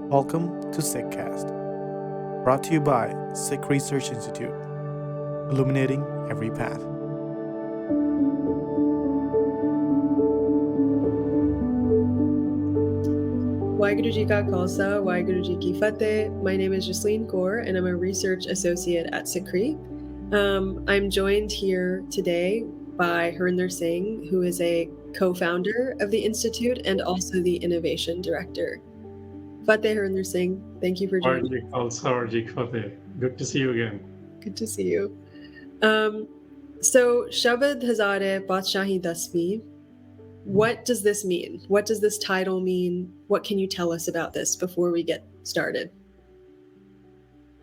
Welcome to SikhCast, brought to you by Sikh Research Institute, illuminating every path. Waheguru Ji Ka Khalsa, Waheguru Ji Ki Fateh. My name is Jasleen Kaur, and I'm a research associate at SikhRI. I'm joined here today by Harinder Singh, who is a co-founder of the Institute and also the innovation director. Fateh Harinder Singh, thank you for joining. Good to see you again. Good to see you. So, Sabad Hajare Patisahi Dasmi. What does this mean? What does this title mean? What can you tell us about this before we get started?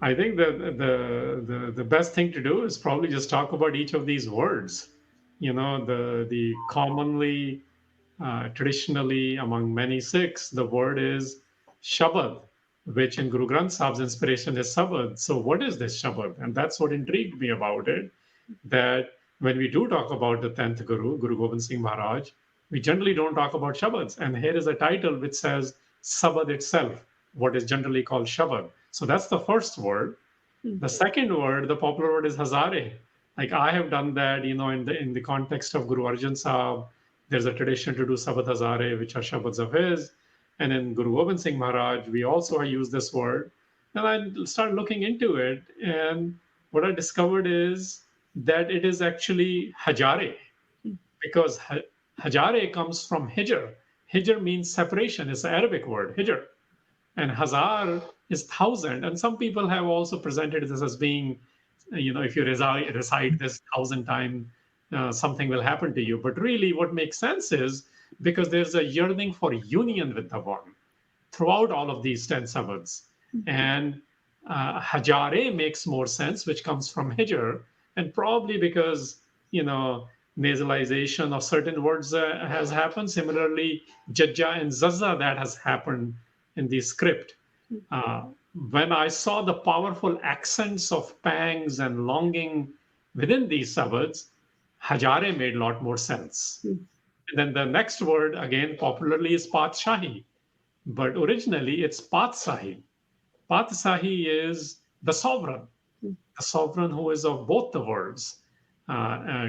I think that the best thing to do is probably just talk about each of these words. You know, the commonly, traditionally among many Sikhs, the word is Shabad, which in Guru Granth Sahib's inspiration is Sabad. So what is this Shabad? And that's what intrigued me about it, that when we do talk about the 10th Guru, Guru Gobind Singh Maharaj, we generally don't talk about Shabads. And here is a title which says Sabad itself, what is generally called Shabad. So that's the first word. The second word, the popular word, is Hajare. Like I have done that, you know, in the context of Guru Arjan Sahib, there's a tradition to do Sabad Hajare, which are Shabads of his. And in Guru Gobind Singh Maharaj, we also use this word. And I started looking into it. And what I discovered is that it is actually Hajare, because Hajare comes from Hijr. Hijr means separation. It's an Arabic word, Hijr. And Hazar is 1,000. And some people have also presented this as being, you know, if you recite this 1,000 times, something will happen to you. But really what makes sense is because there's a yearning for union with the one throughout all of these 10 sabads. And Hajare makes more sense, which comes from Hijr. And probably because, you know, nasalization of certain words has happened. Similarly, Jajja and Zazza, that has happened in the script. When I saw the powerful accents of pangs and longing within these sabads, Hajare made a lot more sense. And then the next word, again, popularly is Patisahi, but originally it's Patisahi. Patisahi is the sovereign who is of both the worlds.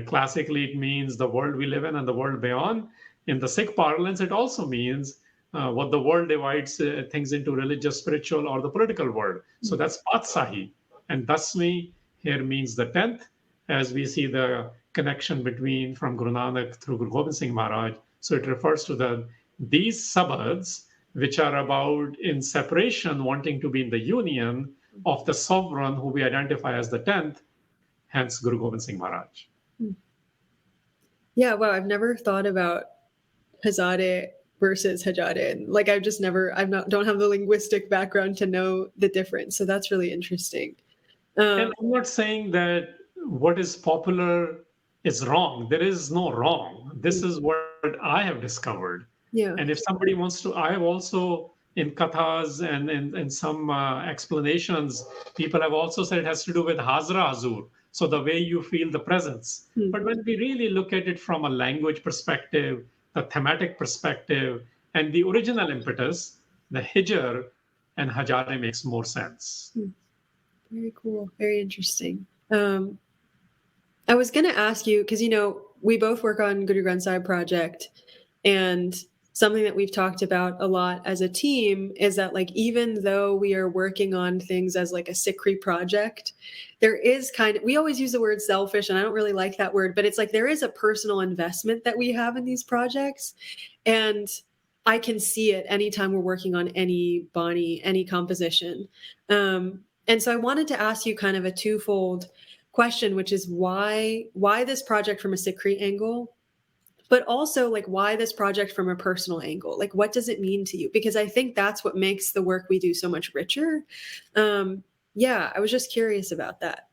Classically, it means the world we live in and the world beyond. In the Sikh parlance, it also means what the world divides things into religious, spiritual, or the political world. So that's Patisahi. And Dasmi here means the 10th, as we see the connection between from Guru Nanak through Guru Gobind Singh Maharaj. So it refers to these sabads, which are about in separation, wanting to be in the union of the sovereign who we identify as the 10th, hence Guru Gobind Singh Maharaj. Yeah, wow, I've never thought about Hazare versus Hajare. Like don't have the linguistic background to know the difference. So that's really interesting. And I'm not saying that what is popular is wrong. There is no wrong. This is what I have discovered. Yeah. And if somebody wants to, I have also in kathas and in some explanations, people have also said it has to do with Hazra Hazur. So the way you feel the presence. But when we really look at it from a language perspective, the thematic perspective, and the original impetus, the Hijr and Hajare makes more sense. Very cool. Very interesting. I was going to ask you, because, you know, we both work on Guru Granth Sahib project, and something that we've talked about a lot as a team is that, like, even though we are working on things as like a SikhRI project, there is we always use the word selfish, and I don't really like that word, but it's like there is a personal investment that we have in these projects. And I can see it anytime we're working on any Bani, any composition. And so I wanted to ask you kind of a twofold question, which is why this project from a SikhRI angle, but also like why this project from a personal angle? Like, what does it mean to you? Because I think that's what makes the work we do so much richer. Yeah, I was just curious about that.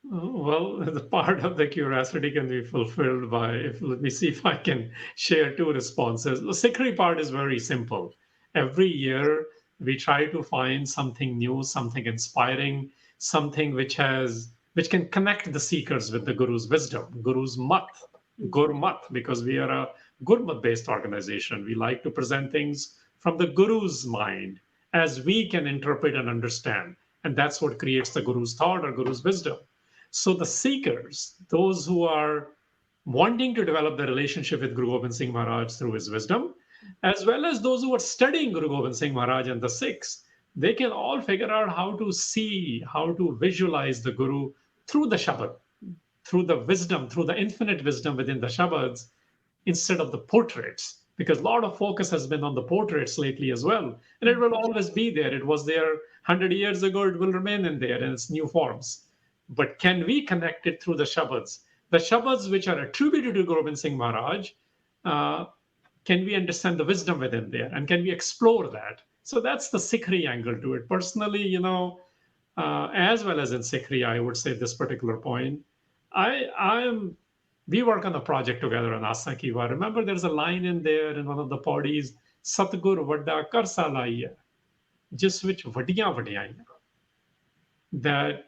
Well, the part of the curiosity can be fulfilled by, let me see if I can share two responses. The SikhRI part is very simple. Every year, we try to find something new, something inspiring, something which can connect the seekers with the Guru's wisdom, Guru's mat, Gurmat, because we are a Gurmat-based organization. We like to present things from the Guru's mind as we can interpret and understand. And that's what creates the Guru's thought or Guru's wisdom. So the seekers, those who are wanting to develop the relationship with Guru Gobind Singh Maharaj through his wisdom, as well as those who are studying Guru Gobind Singh Maharaj and the Sikhs, they can all figure out how to see, how to visualize the Guru through the Shabad, through the wisdom, through the infinite wisdom within the Shabads, instead of the portraits. Because a lot of focus has been on the portraits lately as well. And it will always be there. It was there 100 years ago, it will remain in there in its new forms. But can we connect it through the Shabads? The Shabads which are attributed to Guru Gobind Singh Maharaj, can we understand the wisdom within there? And can we explore that? So that's the SikhRI angle to it. Personally, as well as in SikhRI, I would say this particular point, we work on a project together on Asa Kiwa. Remember, there's a line in there in one of the podis, Satgur Vadda Kar Salaiya, jis vich vadiyan vadiyaiyan. That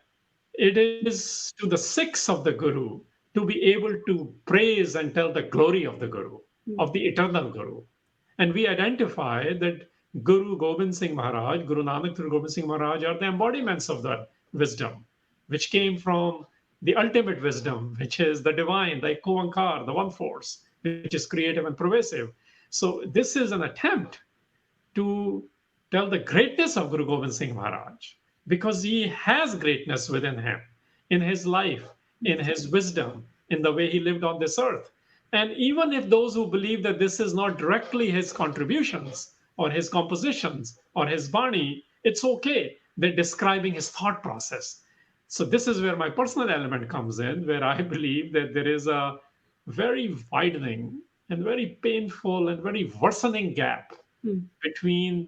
it is to the Sikhs of the Guru to be able to praise and tell the glory of the Guru, of the eternal Guru. And we identify that Guru Gobind Singh Maharaj, Guru Nanak Guru Gobind Singh Maharaj are the embodiments of that wisdom, which came from the ultimate wisdom, which is the divine, the Koankar, the one force, which is creative and pervasive. So this is an attempt to tell the greatness of Guru Gobind Singh Maharaj, because he has greatness within him, in his life, in his wisdom, in the way he lived on this earth. And even if those who believe that this is not directly his contributions or his compositions or his Bani, it's okay. They're describing his thought process. So this is where my personal element comes in, where I believe that there is a very widening and very painful and very worsening gap between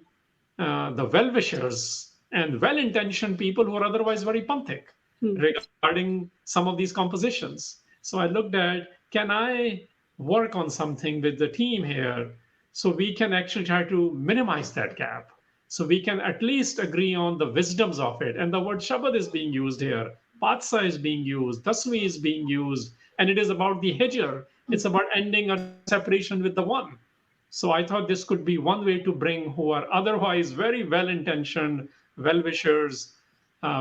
the well-wishers and well-intentioned people who are otherwise very panthic regarding some of these compositions. So I looked at, can I work on something with the team here so we can actually try to minimize that gap? So we can at least agree on the wisdoms of it. And the word Shabad is being used here. Patsa is being used. Dasmi is being used. And it is about the Hijr. It's about ending our separation with the One. So I thought this could be one way to bring who are otherwise very well-intentioned, well-wishers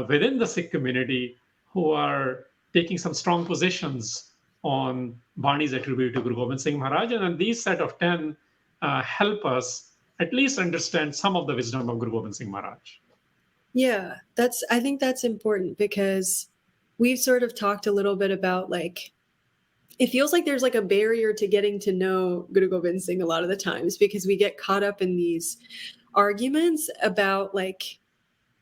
within the Sikh community who are taking some strong positions on Bani's attribute to Guru Gobind Singh Maharaj. And these set of 10 help us at least understand some of the wisdom of Guru Gobind Singh Maharaj. Yeah, I think that's important, because we've sort of talked a little bit about, like, it feels like there's like a barrier to getting to know Guru Gobind Singh a lot of the times, because we get caught up in these arguments about like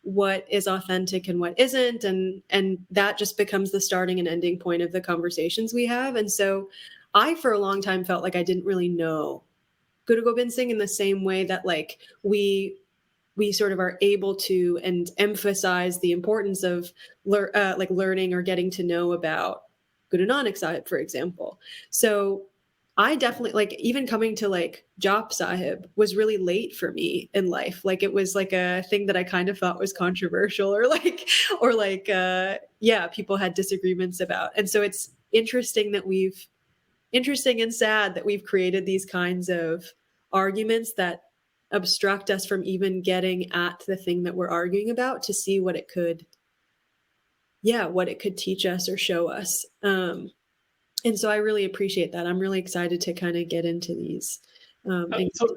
what is authentic and what isn't, and that just becomes the starting and ending point of the conversations we have. And so I for a long time felt like I didn't really know Guru Gobind Singh in the same way that like we sort of are able to and emphasize the importance of like learning or getting to know about Guru Nanak Sahib, for example. So I definitely, like, even coming to like Jap Sahib was really late for me in life. Like it was like a thing that I kind of thought was controversial or people had disagreements about. And so it's interesting and sad that we've created these kinds of arguments that obstruct us from even getting at the thing that we're arguing about to see what it could teach us or show us. And so I really appreciate that. I'm really excited to kind of get into these. So,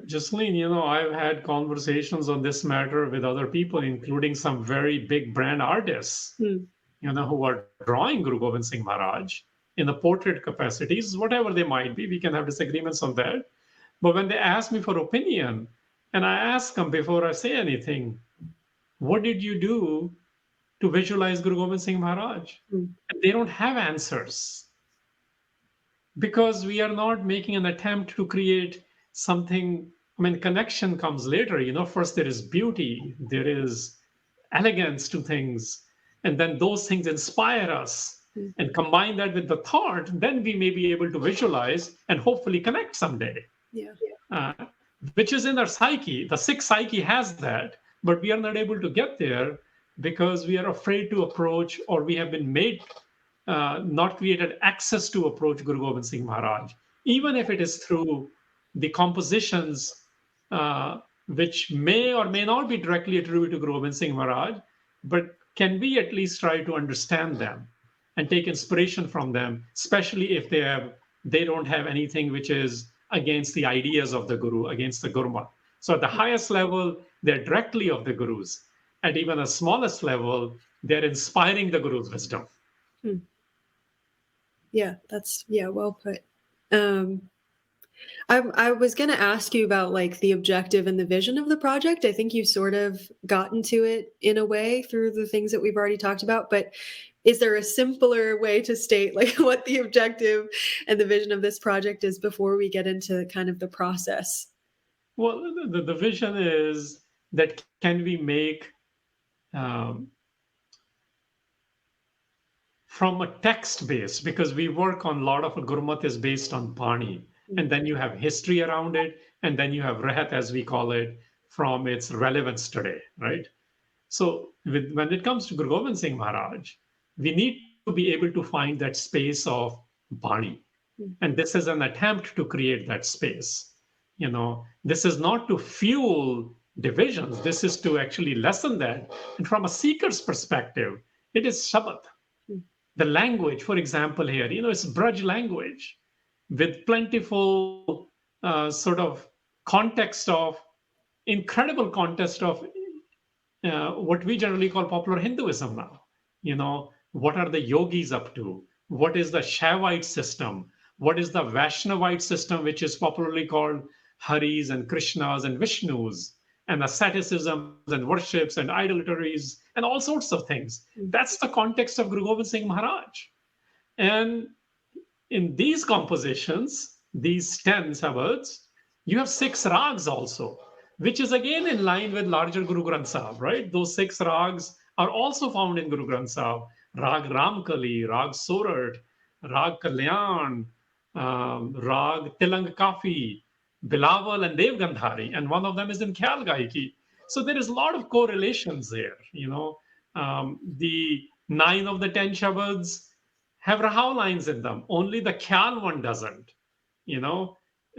Jasleen, I've had conversations on this matter with other people, including some very big brand artists, who are drawing Guru Gobind Singh Maharaj in the portrait capacities, whatever they might be. We can have disagreements on that. But when they ask me for opinion, and I ask them before I say anything, what did you do to visualize Guru Gobind Singh Maharaj? And they don't have answers, because we are not making an attempt to create something. I mean, connection comes later. First there is beauty, there is elegance to things, and then those things inspire us. And combine that with the thought, then we may be able to visualize and hopefully connect someday. Which is in our psyche. The Sikh psyche has that, but we are not able to get there because we are afraid to approach, or we have been made not created access to approach Guru Gobind Singh Maharaj, even if it is through the compositions which may or may not be directly attributed to Guru Gobind Singh Maharaj, but can we at least try to understand them and take inspiration from them, especially if they don't have anything which is against the ideas of the Guru, against the Gurmat. So at the highest level, they're directly of the Gurus. At even a smallest level, they're inspiring the Guru's wisdom. Yeah, that's well put. I was going to ask you about like the objective and the vision of the project. I think you sort of gotten to it in a way through the things that we've already talked about, but is there a simpler way to state like what the objective and the vision of this project is before we get into kind of the process? Well, the vision is that can we make from a text base, because we work on a lot of Gurmat is based on Bani, and then you have history around it, and then you have Rehat, as we call it, from its relevance today, right? So when it comes to Guru Gobind Singh Maharaj, we need to be able to find that space of Bani. And this is an attempt to create that space. This is not to fuel divisions. This is to actually lessen that. And from a seeker's perspective, it is Sabad. The language, for example, here, it's Braj language with plentiful sort of incredible context of what we generally call popular Hinduism now. What are the yogis up to? What is the Shaivite system? What is the Vaishnavite system, which is popularly called Haris and Krishnas and Vishnus, and asceticisms and worships and idolatries and all sorts of things. That's the context of Guru Gobind Singh Maharaj. And in these compositions, these 10 sabads, you have 6 rags also, which is again in line with larger Guru Granth Sahib, right? Those 6 rags are also found in Guru Granth Sahib. Rag Ramkali, Rag Sorat, Rag Kalyan, Rag Tilang Kafi, Bilawal and Dev Gandhari, and one of them is in Khyal Gaiki. So there is a lot of correlations there. The 9 of the 10 Shabads have Rahau lines in them. Only the Khyal one doesn't.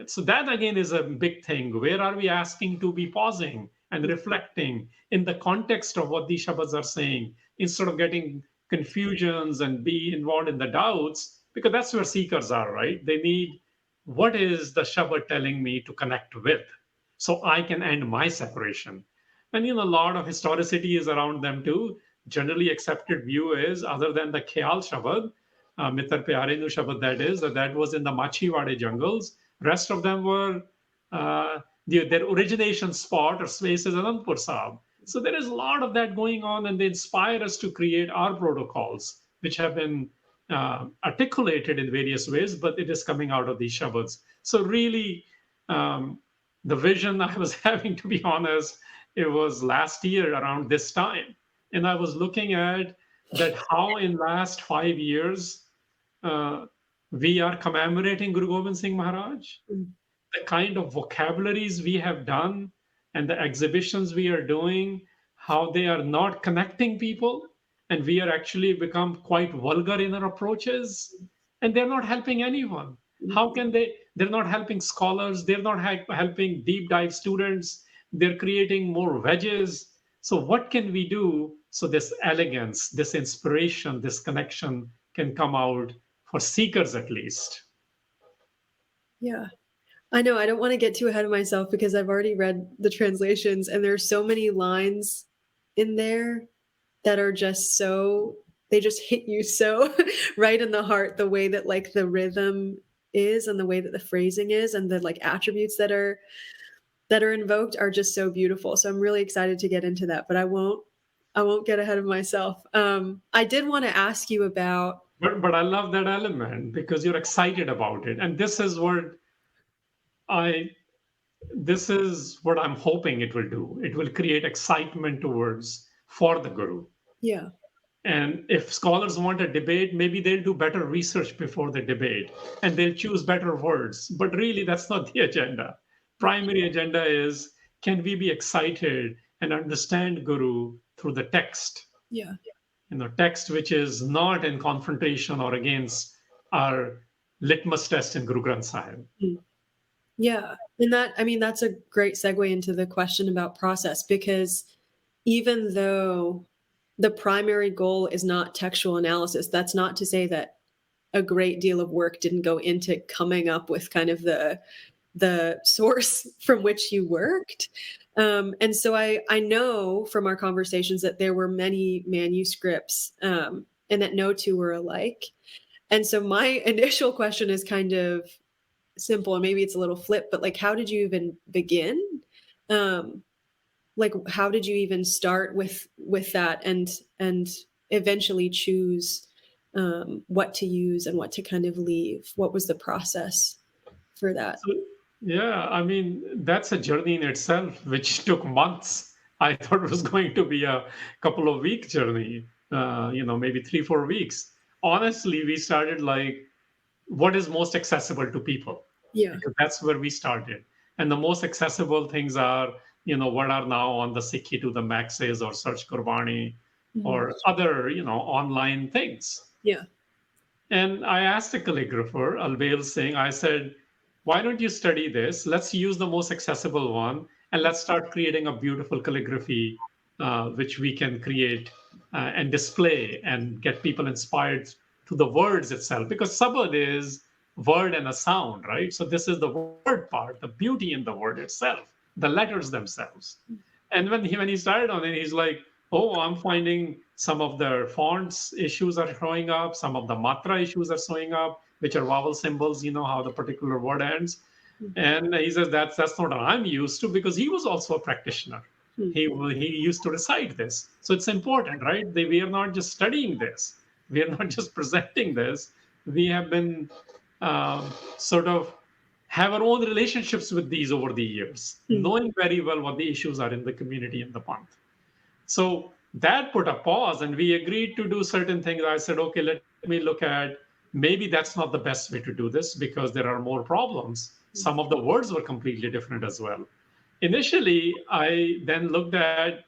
So that again is a big thing. Where are we asking to be pausing and reflecting in the context of what these Shabads are saying, instead of getting confusions and be involved in the doubts, because that's where seekers are, right? They need, what is the Shabad telling me to connect with, so I can end my separation? And a lot of historicity is around them too. Generally accepted view is, other than the Khyal Shabad, Mitar Pyare Nu Shabad, that was in the Machiwade jungles. Rest of them were their origination spot or space is Anandpur Sahib. So there is a lot of that going on, and they inspire us to create our protocols, which have been articulated in various ways, but it is coming out of these Shabads. So really, the vision I was having, to be honest, it was last year around this time. And I was looking at that how in last 5 years, we are commemorating Guru Gobind Singh Maharaj. The kind of vocabularies we have done and the exhibitions we are doing, how they are not connecting people, and we are actually become quite vulgar in our approaches, and they're not helping anyone. How can they're not helping scholars, they're not helping deep dive students, they're creating more wedges. So what can we do so this elegance, this inspiration, this connection can come out for seekers at least? Yeah. I know I don't want to get too ahead of myself, because I've already read the translations, and there's so many lines in there that are just they just hit you so right in the heart, the way that like the rhythm is and the way that the phrasing is and the like attributes that are invoked are just so beautiful. So I'm really excited to get into that, but I won't get ahead of myself. I did want to ask you about, but I love that element because you're excited about it, and this is what I'm hoping it will do. It will create excitement for the Guru. yeah. And if scholars want a debate, maybe they'll do better research before the debate and they'll choose better words. But really, that's not the agenda. Primary agenda is, can we be excited and understand Guru through the text? Yeah. Text which is not in confrontation or against our litmus test in Guru Granth Sahib. Yeah. And that, I mean, that's a great segue into the question about process, because even though the primary goal is not textual analysis, that's not to say that a great deal of work didn't go into coming up with kind of the source from which you worked. And so I know from our conversations that there were many manuscripts, and that no two were alike. And so my initial question is kind of simple, and maybe it's a little flip, but like, how did you even begin? Like, how did you even start with that, and eventually choose what to use and what to kind of leave? What was the process for that? So, yeah, I mean, that's a journey in itself, which took months. I thought it was going to be a couple of week journey, maybe 3, 4 weeks. Honestly, we started like, what is most accessible to people? Yeah. Because that's where we started. And the most accessible things are, what are now on the Sikhi to the Maxes or Search Gurbani or other, online things. Yeah. And I asked a calligrapher, Albel Singh, I said, why don't you study this? Let's use the most accessible one and let's start creating a beautiful calligraphy which we can create and display and get people inspired to the words itself. Because Sabad is word and a sound, right? So this is the word part, the beauty in the word itself, the letters themselves. And when he started on it, he's like, oh, I'm finding some of the fonts issues are showing up, some of the matra issues are showing up, which are vowel symbols, how the particular word ends. And he says that's not what I'm used to, because he was also a practitioner. He used to recite this. So it's important, right? We are not just studying this. We are not just presenting this. We have been sort of have our own relationships with these over the years, knowing very well what the issues are in the community in the month. So that put a pause, and we agreed to do certain things. I said, okay, let me look at, maybe that's not the best way to do this because there are more problems. Some of the words were completely different as well. Initially, I then looked at,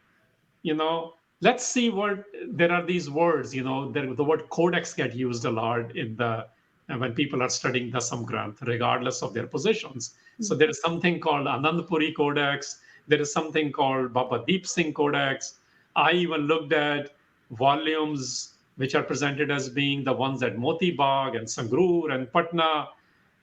let's see what, there are these words, the word codex get used a lot when people are studying the Granth, regardless of their positions. So there is something called Anandpuri Codex. There is something called Baba Deep Singh Codex. I even looked at volumes which are presented as being the ones at Moti Bagh and Sangrur and Patna.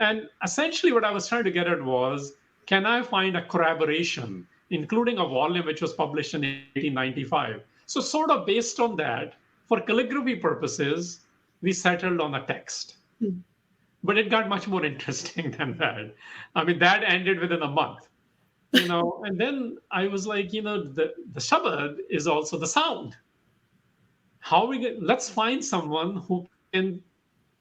And essentially what I was trying to get at was, can I find a corroboration, including a volume which was published in 1895? So sort of based on that, for calligraphy purposes, we settled on a text. But it got much more interesting than that. I mean, that ended within a month. And then I was like, the Sabad is also the sound. Let's find someone who can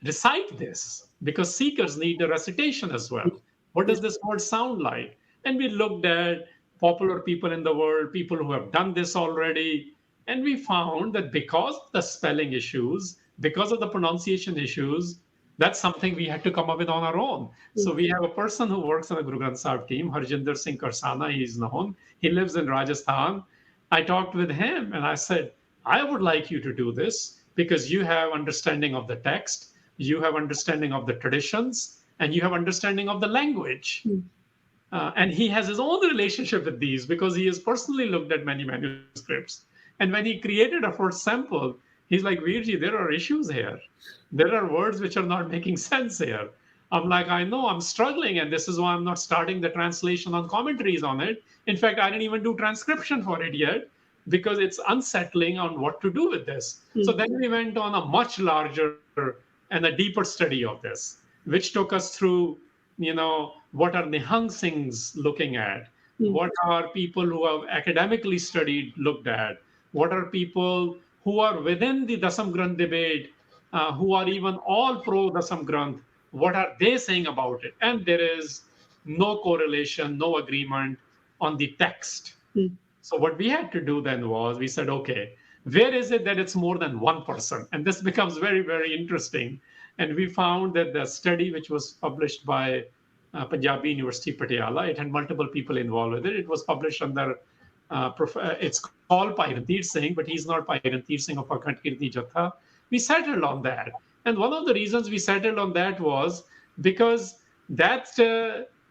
recite this, because seekers need a recitation as well. What does this word sound like? And we looked at popular people in the world, people who have done this already. And we found that because of the spelling issues, because of the pronunciation issues, that's something we had to come up with on our own. So we have a person who works on the Guru Gobind Sahib team, Harjinder Singh Karsana, he's known. He lives in Rajasthan. I talked with him and I said, I would like you to do this because you have understanding of the text, you have understanding of the traditions, and you have understanding of the language. And he has his own relationship with these because he has personally looked at many manuscripts. And when he created a first sample, he's like, Veerji, there are issues here. There are words which are not making sense here. I'm like, I know, I'm struggling, and this is why I'm not starting the translation on commentaries on it. In fact, I didn't even do transcription for it yet because it's unsettling on what to do with this. So then we went on a much larger and a deeper study of this, which took us through, what are Nihang Singhs looking at? What are people who have academically studied looked at? What are people who are within the Dasam Granth debate, who are even all pro Dasam Granth? What are they saying about it? And there is no correlation, no agreement on the text. So what we had to do then was, we said, okay, where is it that it's more than one person? And this becomes very, very interesting. And we found that the study, which was published by Punjabi University Patiala, it had multiple people involved with it. It was published under, it's called Bhai Harinder Singh, but he's not Bhai Harinder Singh of Akhand Kirti Jatha. We settled on that. And one of the reasons we settled on that was because that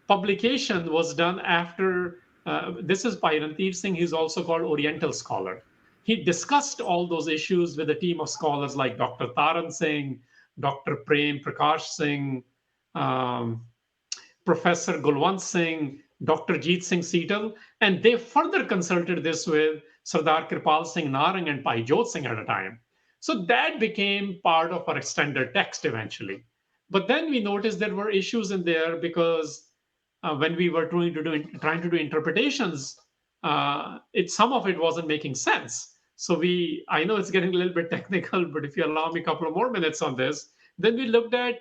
publication was done after, this is Harinder Singh, he's also called Oriental scholar. He discussed all those issues with a team of scholars like Dr. Taran Singh, Dr. Prem Prakash Singh, um, Professor Gulwant Singh, Dr. Jeet Singh Seetal, and they further consulted this with Sardar Kripal Singh Narang and Bhai Jot Singh at a time. So that became part of our extended text eventually. But then we noticed there were issues in there because when we were trying to do interpretations, some of it wasn't making sense. So I know it's getting a little bit technical, but if you allow me a couple of more minutes on this, then we looked at,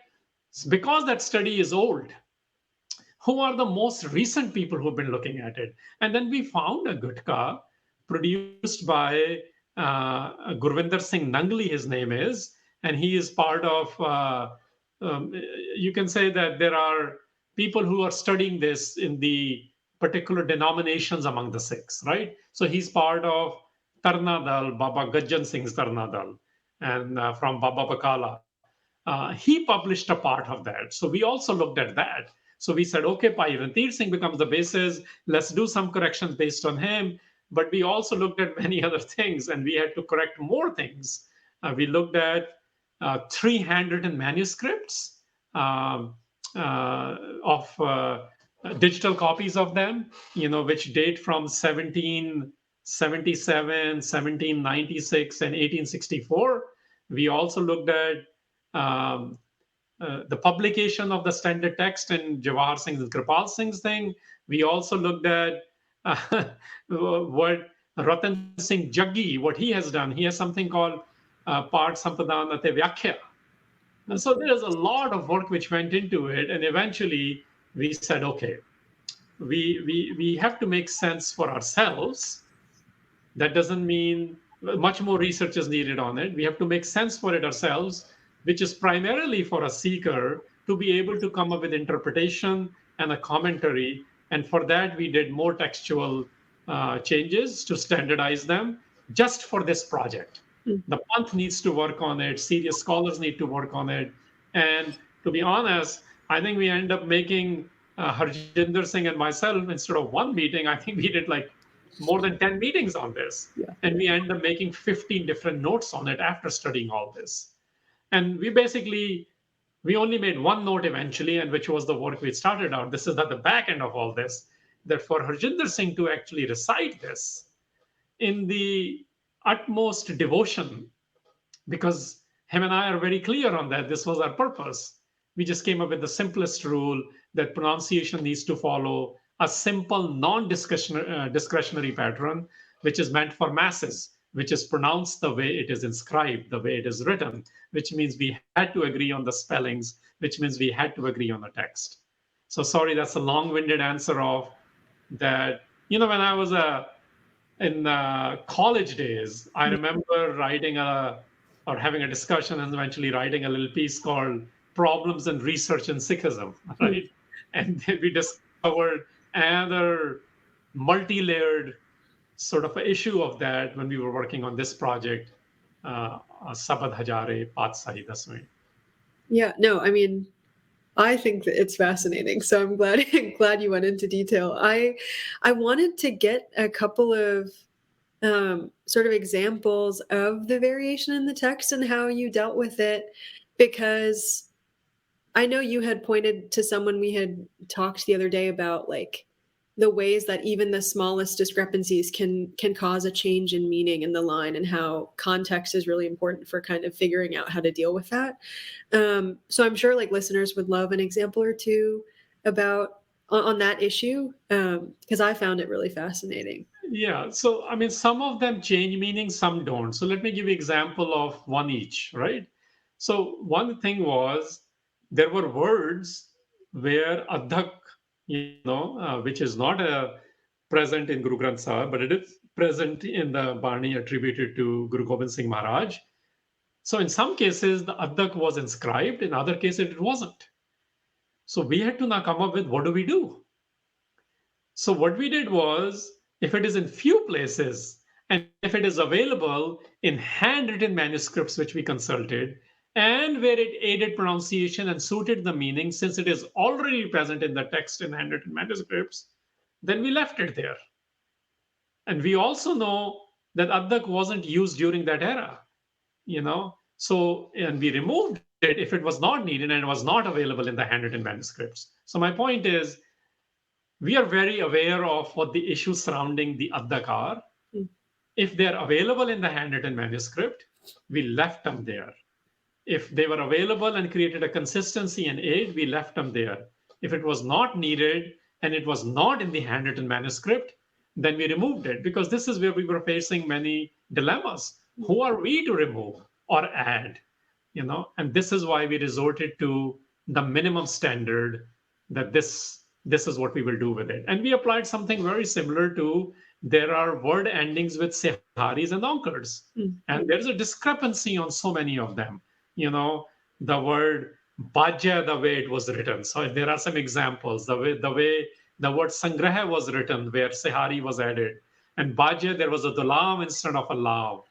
because that study is old, who are the most recent people who've been looking at it? And then we found a gutka produced by Gurvinder Singh Nangli, his name is, and he is part of, you can say that there are people who are studying this in the particular denominations among the Sikhs, right? So he's part of Tarna Dal, Baba Gajjan Singh's Tarna Dal, and from Baba Bakala. He published a part of that. So we also looked at that. So we said, okay, Harinder Singh becomes the basis. Let's do some corrections based on him. But we also looked at many other things, and we had to correct more things. We looked at 3 handwritten manuscripts of digital copies of them, which date from 1777, 1796, and 1864. We also looked at the publication of the standard text in Jawahar Singh's and Kripal Singh's thing. We also looked at what Ratan Singh Jaggi, what he has done. He has something called Part Sampadana Te Vyakhya. And so there is a lot of work which went into it. And eventually we said, okay, we have to make sense for ourselves. That doesn't mean much more research is needed on it. We have to make sense for it ourselves, which is primarily for a seeker to be able to come up with interpretation and a commentary. And for that, we did more textual changes to standardize them just for this project. The Panth needs to work on it. Serious scholars need to work on it. And to be honest, I think we end up making Harjinder Singh and myself, instead of one meeting, I think we did like more than 10 meetings on this. Yeah. And we end up making 15 different notes on it after studying all this. And we only made one note eventually, and which was the work we started out. This is at the back end of all this, that for Harjinder Singh to actually recite this in the utmost devotion, because him and I are very clear on that. This was our purpose. We just came up with the simplest rule that pronunciation needs to follow a simple, non-discretionary pattern, which is meant for masses, which is pronounced the way it is inscribed, the way it is written, which means we had to agree on the spellings, which means we had to agree on the text. So sorry, that's a long-winded answer of that. When I was in college days, I remember writing having a discussion and eventually writing a little piece called Problems in Research in Sikhism, right? And then we discovered another multi-layered sort of issue of that when we were working on this project, Sabad Hajare, Patisahi Dasmi. Yeah, no, I mean, I think that it's fascinating. So I'm glad you went into detail. I wanted to get a couple of sort of examples of the variation in the text and how you dealt with it, because I know you had pointed to someone we had talked the other day about, like, the ways that even the smallest discrepancies can cause a change in meaning in the line, and how context is really important for kind of figuring out how to deal with that. So I'm sure like listeners would love an example or two about on that issue, because I found it really fascinating. Yeah, so I mean, some of them change meaning, some don't. So let me give you an example of one each, right? So one thing was, there were words where adhak, which is not present in Guru Granth Sahib, but it is present in the Bani attributed to Guru Gobind Singh Maharaj. So in some cases, the adhak was inscribed. In other cases, it wasn't. So we had to now come up with, what do we do? So what we did was, if it is in few places, and if it is available in handwritten manuscripts, which we consulted, and where it aided pronunciation and suited the meaning, since it is already present in the text in handwritten manuscripts, then we left it there. And we also know that Addak wasn't used during that era, So, and we removed it if it was not needed and it was not available in the handwritten manuscripts. So my point is, we are very aware of what the issues surrounding the Addak are. If they're available in the handwritten manuscript, we left them there. If they were available and created a consistency and aid, we left them there. If it was not needed and it was not in the handwritten manuscript, then we removed it, because this is where we were facing many dilemmas. Who are we to remove or add? And this is why we resorted to the minimum standard, that this is what we will do with it. And we applied something very similar to, there are word endings with seharis and onkars, and there's a discrepancy on so many of them. The word bhaja, the way it was written. So there are some examples. The way the word sangraha was written, where sehari was added, and bhaja, there was a dulam instead of a lav,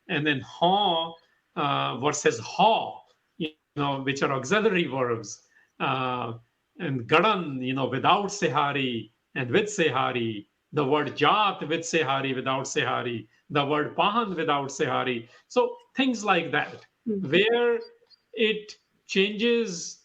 and then ha versus ha, which are auxiliary verbs, and gadan, without sehari and with sehari. The word jat with sehari, without sehari. The word pahan without sehari. So things like that, where it changes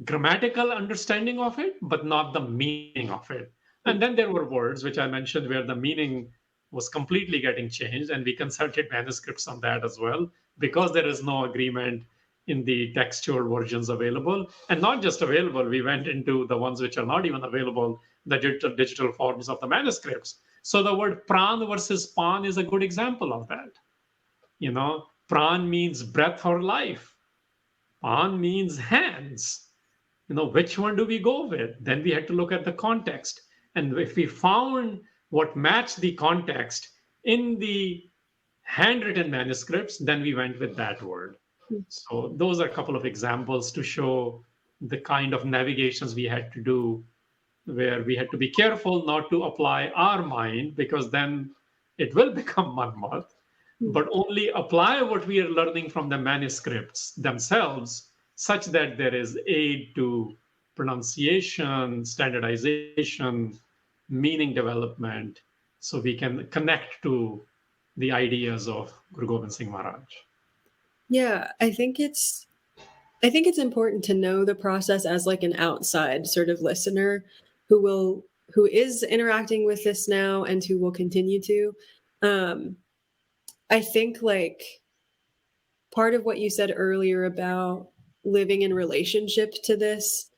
grammatical understanding of it, but not the meaning of it. And then there were words, which I mentioned, where the meaning was completely getting changed, and we consulted manuscripts on that as well, because there is no agreement in the textual versions available. And not just available, we went into the ones which are not even available, the digital forms of the manuscripts. So the word pran versus pan is a good example of that. Pran means breath or life. Pan means hands. Which one do we go with? Then we had to look at the context. And if we found what matched the context in the handwritten manuscripts, then we went with that word. So those are a couple of examples to show the kind of navigations we had to do, where we had to be careful not to apply our mind, because then it will become manmat, but only apply what we are learning from the manuscripts themselves, such that there is aid to pronunciation, standardization, meaning development, so we can connect to the ideas of Guru Gobind Singh Maharaj. Yeah, I think it's important to know the process as like an outside sort of listener who is interacting with this now and who will continue to. I think like part of what you said earlier about living in relationship to this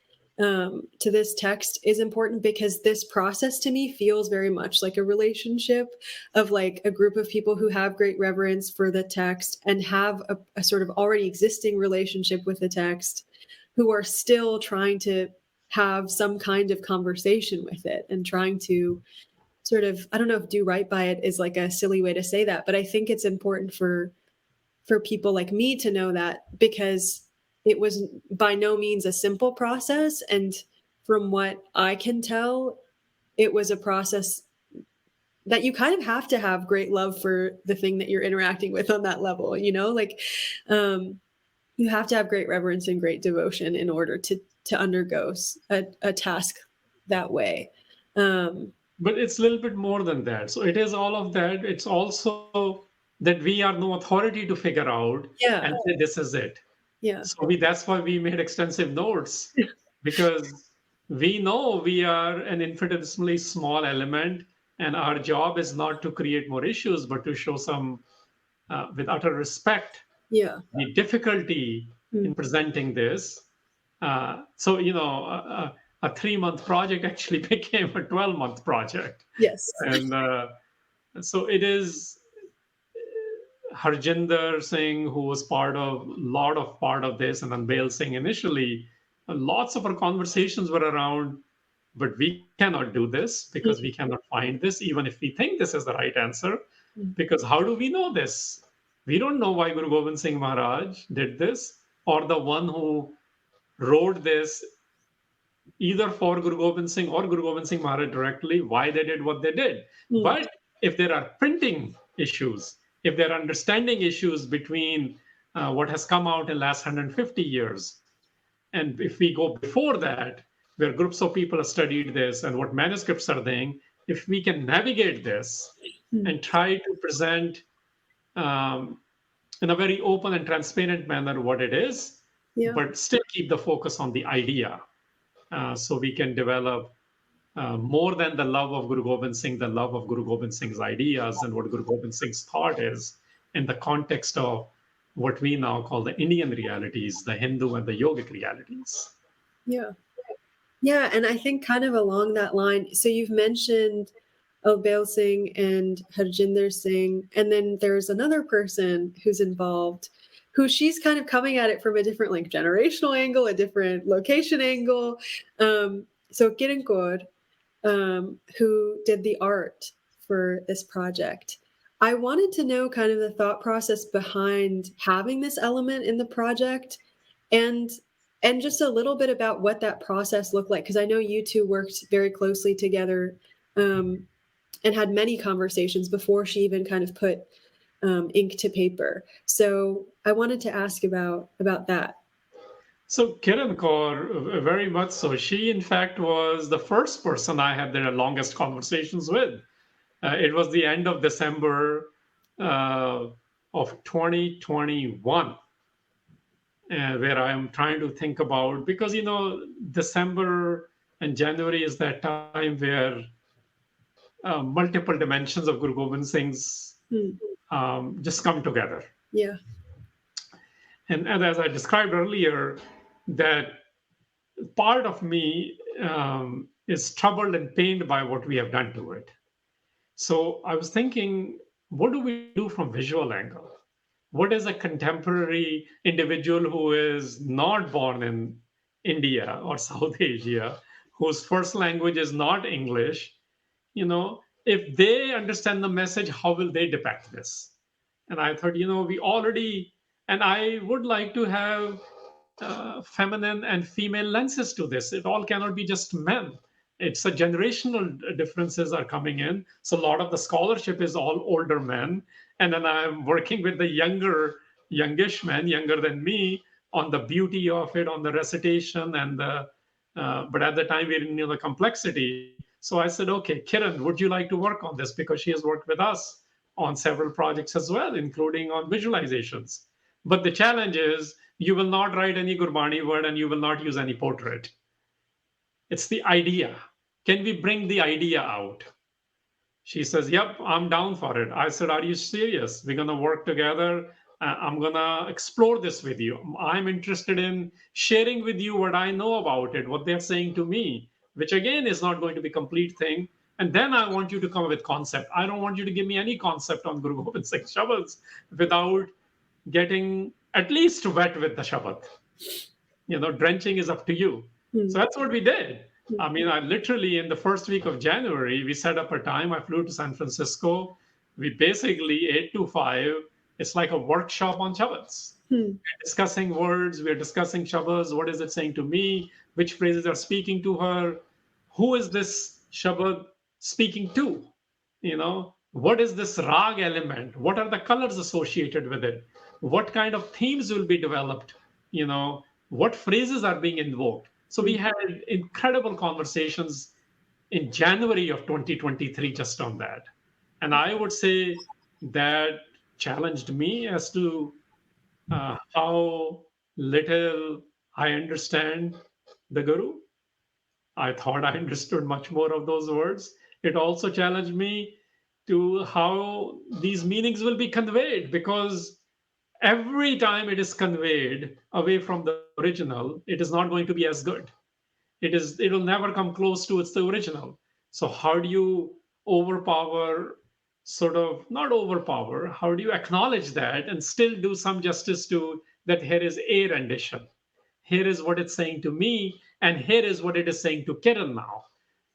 text is important, because this process to me feels very much like a relationship of like a group of people who have great reverence for the text and have a sort of already existing relationship with the text, who are still trying to have some kind of conversation with it and trying to sort of, I don't know if do right by it is like a silly way to say that, but I think it's important for people like me to know that, because it was by no means a simple process. And from what I can tell, it was a process that you kind of have to have great love for the thing that you're interacting with on that level, like you have to have great reverence and great devotion in order to undergo a task that way. But it's a little bit more than that. So it is all of that. It's also that we are no authority to figure out and say, this is it. Yeah. So that's why we made extensive notes, because we know we are an infinitesimally small element, and our job is not to create more issues, but to show some, with utter respect, the difficulty in presenting this. So, a 3-month project actually became a 12-month project. Yes. And so it is Harjinder Singh, who was part of this, and Albel Singh initially. Lots of our conversations were around, but we cannot do this because we cannot find this, even if we think this is the right answer. Because how do we know this? We don't know why Guru Gobind Singh Maharaj did this, or the one who wrote this either for Guru Gobind Singh or Guru Gobind Singh Maharaj directly, why they did what they did. But if there are printing issues, if there are understanding issues between what has come out in the last 150 years. And if we go before that, where groups of people have studied this and what manuscripts are saying, if we can navigate this and try to present in a very open and transparent manner what it is, but still keep the focus on the idea, so we can develop more than the love of Guru Gobind Singh, the love of Guru Gobind Singh's ideas and what Guru Gobind Singh's thought is in the context of what we now call the Indian realities, the Hindu and the yogic realities. Yeah. Yeah. And I think kind of along that line, so you've mentioned Albel Singh and Harjinder Singh, and then there's another person who's involved who she's kind of coming at it from a different like generational angle, a different location angle. So Kiran, who did the art for this project. I wanted to know kind of the thought process behind having this element in the project and just a little bit about what that process looked like, because I know you two worked very closely together and had many conversations before she even kind of put ink to paper. So I wanted to ask about that. So Kiran Kaur, very much so. She, in fact, was the first person I had the longest conversations with. It was the end of December of 2021, where I'm trying to think about, because, December and January is that time where multiple dimensions of Guru Gobind Singh's just come together. Yeah. And as I described earlier, that part of me is troubled and pained by what we have done to it. So I was thinking, what do we do from visual angle? What is a contemporary individual who is not born in India or South Asia, whose first language is not English, if they understand the message, how will they depict this? And I thought, we already, and I would like to have feminine and female lenses to this. It all cannot be just men. It's a generational differences are coming in. So a lot of the scholarship is all older men. And then I'm working with the youngish men, younger than me, on the beauty of it, on the recitation and but at the time we didn't know the complexity. So I said, okay, Kiran, would you like to work on this? Because she has worked with us on several projects as well, including on visualizations. But the challenge is you will not write any Gurbani word and you will not use any portrait. It's the idea. Can we bring the idea out? She says, yep, I'm down for it. I said, are you serious? We're going to work together. I'm going to explore this with you. I'm interested in sharing with you what I know about it, what they're saying to me, which again is not going to be a complete thing. And then I want you to come up with concept. I don't want you to give me any concept on Guru Gobind Singh Shabads without getting at least wet with the Shabad. Drenching is up to you. So that's what we did. I mean, I literally, in the first week of January, we set up a time. I flew to San Francisco. We basically 8 to 5. It's like a workshop on Shabads. We're discussing words. We're discussing Shabads. What is it saying to me? Which phrases are speaking to her? Who is this Shabad speaking to? What is this rag element? What are the colors associated with it? What kind of themes will be developed? What phrases are being invoked? So we had incredible conversations in January of 2023 just on that. And I would say that challenged me as to how little I understand the Guru. I thought I understood much more of those words. It also challenged me to how these meanings will be conveyed, because every time it is conveyed away from the original, it is not going to be as good. It will never come close to the original. So how do you not overpower, how do you acknowledge that and still do some justice to that? Here is a rendition. Here is what it's saying to me, and here is what it is saying to Kiran now.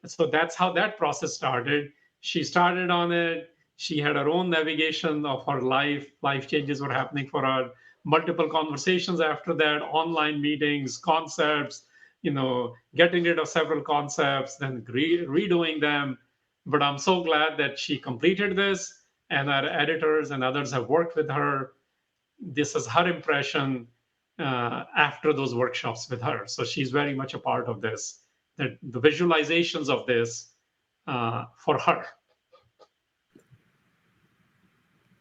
So that's how that process started. She started on it. She had her own navigation of her life. Life changes were happening for her. Multiple conversations after that, online meetings, concepts, getting rid of several concepts, then redoing them. But I'm so glad that she completed this, and our editors and others have worked with her. this is her impression after those workshops with her. So she's very much a part of this, that the visualizations of this for her.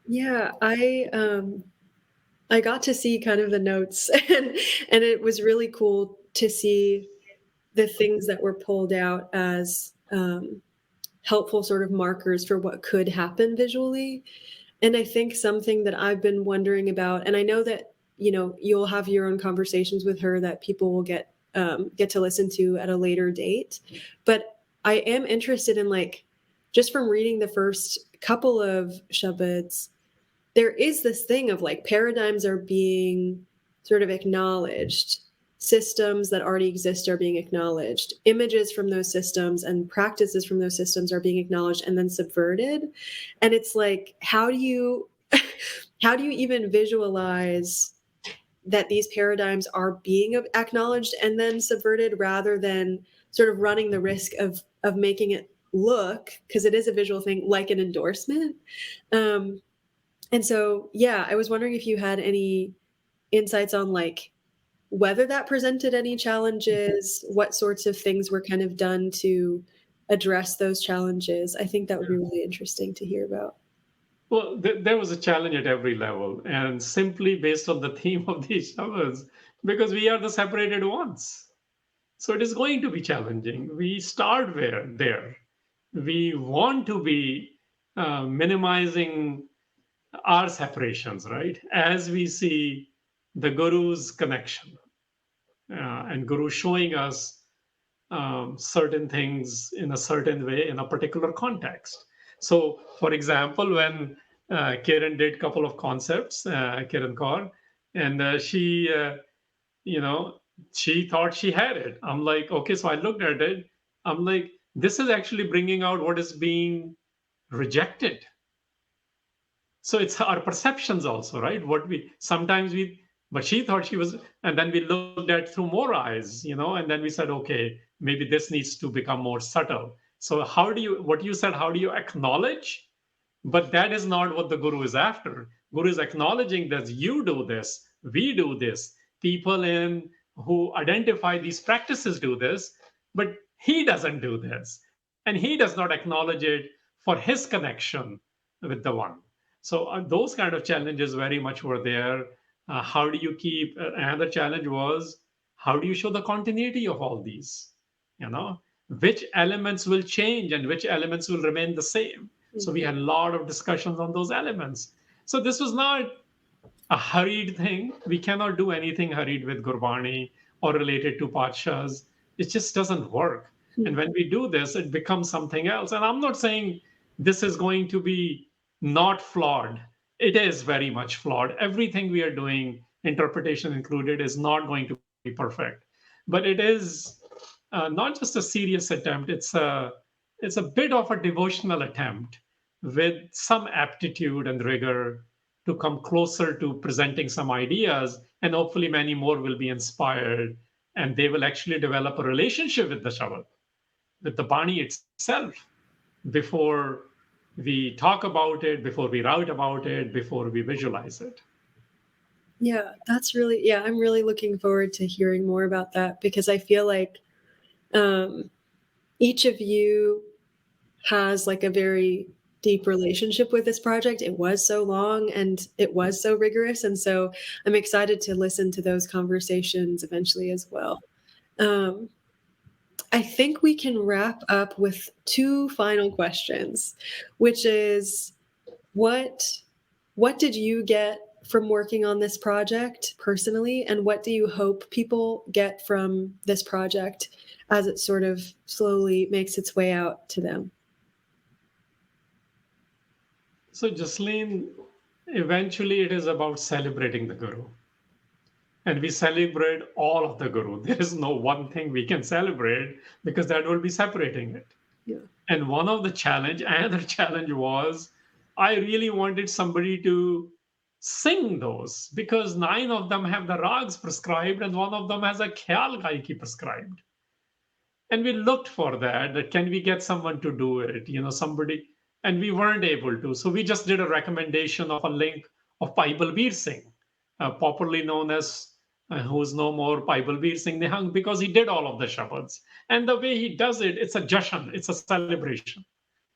Yeah, I got to see kind of the notes, and it was really cool to see the things that were pulled out as helpful sort of markers for what could happen visually. And I think something that I've been wondering about, and I know that you'll have your own conversations with her that people will get to listen to at a later date, but I am interested in, like, just from reading the first couple of Shabads, there is this thing of like paradigms are being sort of acknowledged, systems that already exist are being acknowledged, images from those systems and practices from those systems are being acknowledged and then subverted. And it's like, how do you even visualize that these paradigms are being acknowledged and then subverted, rather than sort of running the risk of making it look, because it is a visual thing, like an endorsement. And so, yeah, I was wondering if you had any insights on, like, whether that presented any challenges, what sorts of things were kind of done to address those challenges. I think that would be really interesting to hear about. Well, there was a challenge at every level, and simply based on the theme of these showers, because we are the separated ones. So it is going to be challenging. We start there. We want to be minimizing our separations, right? As we see the Guru's connection and Guru showing us certain things in a certain way in a particular context. So, for example, when Kiran did a couple of concepts, Kiran Kaur, and she thought she had it. I'm like, okay, so I looked at it. I'm like, this is actually bringing out what is being rejected. So it's our perceptions also, right? But she thought she was, and then we looked at through more eyes, and then we said, okay, maybe this needs to become more subtle. So what you said, how do you acknowledge? But that is not what the Guru is after. Guru is acknowledging that you do this, we do this, people who identify these practices do this, but he doesn't do this. And he does not acknowledge it for his connection with the one. So those kind of challenges very much were there. How do you keep, another challenge was, how do you show the continuity of all these? Which elements will change and which elements will remain the same? So we had a lot of discussions on those elements. So this was not a hurried thing. We cannot do anything hurried with Gurbani or related to Patshas. It just doesn't work. And when we do this, it becomes something else. And I'm not saying this is going to be not flawed. It is very much flawed. Everything we are doing, interpretation included, is not going to be perfect. But it is not just a serious attempt. It's a bit of a devotional attempt with some aptitude and rigor to come closer to presenting some ideas, and hopefully many more will be inspired, and they will actually develop a relationship with the Shabad, with the Bani itself, before we talk about it, before we write about it, before we visualize it. Yeah, I'm really looking forward to hearing more about that, because I feel like each of you has like a very deep relationship with this project. It was so long and it was so rigorous. And so I'm excited to listen to those conversations eventually as well. I think we can wrap up with two final questions, which is, what did you get from working on this project personally, and what do you hope people get from this project as it sort of slowly makes its way out to them? So, Jasleen, eventually it is about celebrating the Guru. And we celebrate all of the Guru. There is no one thing we can celebrate, because that will be separating it. Yeah. And another challenge was, I really wanted somebody to sing those, because 9 of them have the rags prescribed and 1 of them has a khyal gaiki prescribed. And we looked for that can we get someone to do it, somebody, and we weren't able to. So we just did a recommendation of a link of Bhai Balbir Singh, popularly known as who is no more, Bhai Balbir Singh Nihang, because he did all of the shabads. And the way he does it, it's a jashan, it's a celebration.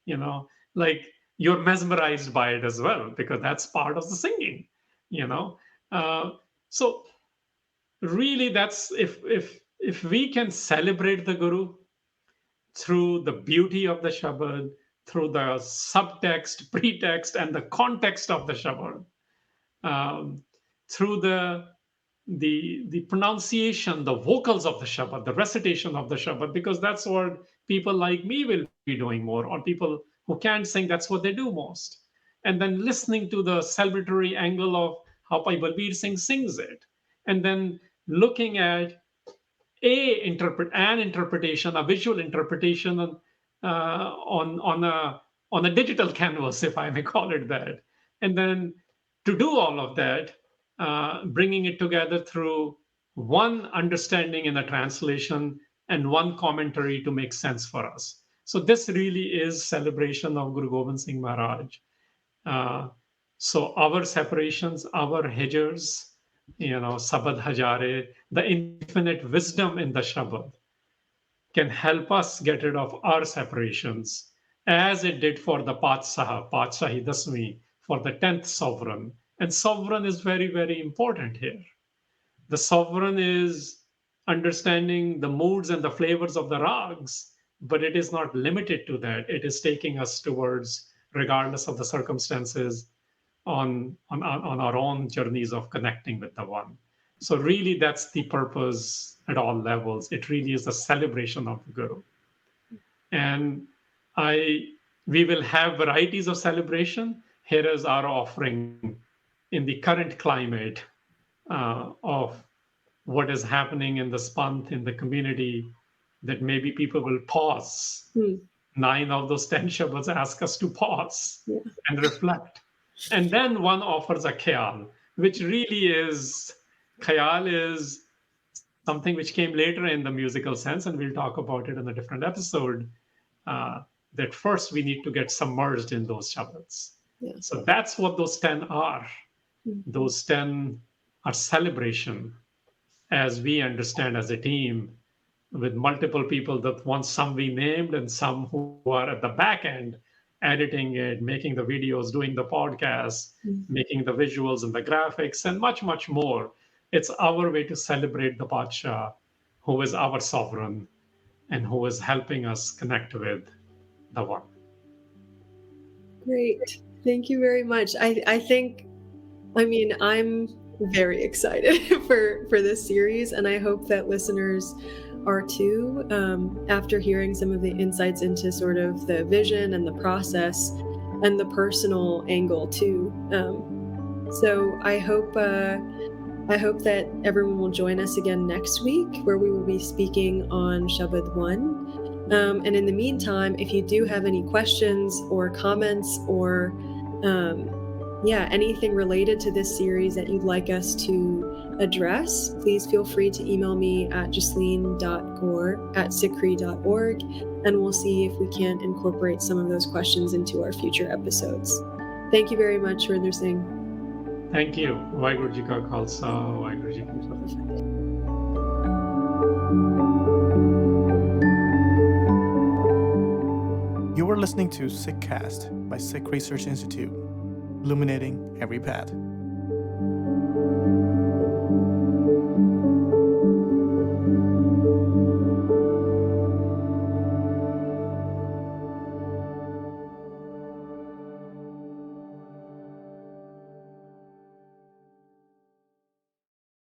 You know, like you're mesmerized by it as well, because that's part of the singing, you know. So really, that's if we can celebrate the Guru through the beauty of the Shabad, through the subtext, pretext, and the context of the Shabad, um, through the pronunciation, the vocals of the Shabad, the recitation of the Shabad, because that's what people like me will be doing more, or people who can't sing, that's what they do most. And then listening to the celebratory angle of how Bhai Balbir Singh sings it, and then looking at an interpretation, a visual interpretation on a digital canvas, if I may call it that, and then to do all of that, bringing it together through one understanding in a translation and one commentary to make sense for us. So this really is celebration of Guru Gobind Singh Maharaj. Uh, so our separations, our hijars, Sabad Hajare, the infinite wisdom in the Shabad can help us get rid of our separations, as it did for the Patisahi Dasmi, for the 10th sovereign. And sovereign is very, very important here. The sovereign is understanding the moods and the flavors of the rags, but it is not limited to that. It is taking us towards, regardless of the circumstances, on our own journeys of connecting with the one. So really, that's the purpose at all levels. It really is a celebration of the Guru. And we will have varieties of celebration. Here is our offering in the current climate of what is happening in the Spanth, in the community, that maybe people will pause. 9 of those 10 Shabads ask us to pause and reflect. And then one offers a khayal, which really is, khayal is something which came later in the musical sense, and we'll talk about it in a different episode, that first we need to get submerged in those Shabads. So that's what those 10 are. Those 10 are celebration, as we understand as a team, with multiple people, that want some we named and some who are at the back end, editing it, making the videos, doing the podcasts, making the visuals and the graphics, and much, much more. It's our way to celebrate the Padsha, who is our sovereign and who is helping us connect with the one. Great. Thank you very much. I'm very excited for this series, and I hope that listeners are too, after hearing some of the insights into sort of the vision and the process and the personal angle too. So I hope that everyone will join us again next week, where we will be speaking on Shabad 1. And in the meantime, if you do have any questions or comments or anything related to this series that you'd like us to address, please feel free to email me at jasleen.kaur@sikhri.org, and we'll see if we can incorporate some of those questions into our future episodes. Thank you very much, Harinder Singh. Thank you. Vaheguru Ji Ka Khalsa, Vaheguru Ji Ki Fateh. You are listening to SikhCast by Sikh Research Institute, illuminating every path.